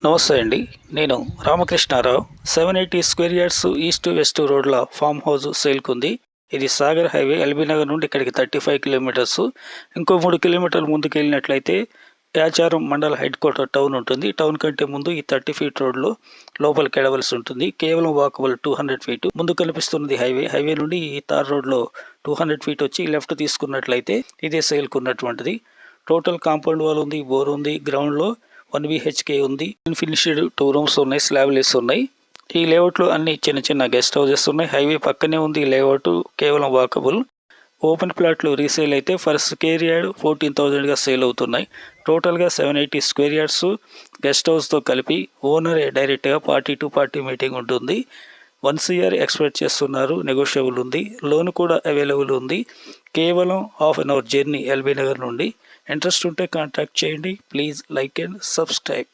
నమస్తే అండి. నేను Ramakrishnarao. 780 square yards east west రోడ్ల ఫామ్ హౌస్ సేల్కుంది. ఇది సాగర్ హైవే ఎల్బీ నగర్ నుండి ఇక్కడికి 35 కిలోమీటర్స్. ఇంకో 3 కిలోమీటర్లు ముందుకు వెళ్ళినట్లయితే యాచారం మండల హెడ్ క్వార్టర్ టౌన్ ఉంటుంది. టౌన్ కంటే ముందు ఈ 30 ఫీట్ రోడ్లో లోపలికి ఎడవలసి ఉంటుంది. కేవలం వాకబుల్ 200 ఫీట్. ముందు కనిపిస్తున్నది హైవే నుండి ఈ తార్ రోడ్లో 200 ఫీట్ వచ్చి లెఫ్ట్ తీసుకున్నట్లయితే ఇదే సేల్కున్నటువంటిది. టోటల్ కాంపౌండ్ వాల్ ఉంది, బోర్ ఉంది, గ్రౌండ్లో 1 BHK ఉంది. అన్ఫినిష్డ్ 2 రూమ్స్ ఉన్నాయి, స్లాబ్లెస్ ఉన్నాయి. ఈ లేఅవుట్లో అన్ని చిన్న చిన్న గెస్ట్ హౌసెస్ ఉన్నాయి. హైవే పక్కనే ఉంది ఈ లేఅవుట్, కేవలం వాకబుల్. ఓపెన్ ప్లాట్లు రీసేల్ అయితే ఫర్ స్క్వేర్ యార్డ్ 14,000గా సేల్ అవుతున్నాయి. టోటల్గా 780 స్క్వేర్ యార్డ్స్ గెస్ట్ హౌస్తో కలిపి ఓనరే డైరెక్ట్గా పార్టీ టు పార్టీ మీటింగ్ ఉంటుంది. 1 year ఎక్స్పెక్ట్ చేస్తున్నారు, నెగోషియబుల్ ఉంది. లోన్ కూడా అవైలబుల్ ఉంది. కేవలం ½ an hour journey LB Nagar నుండి. ఇంట్రెస్ట్ ఉంటే కాంటాక్ట్ చేయండి. Please like and subscribe.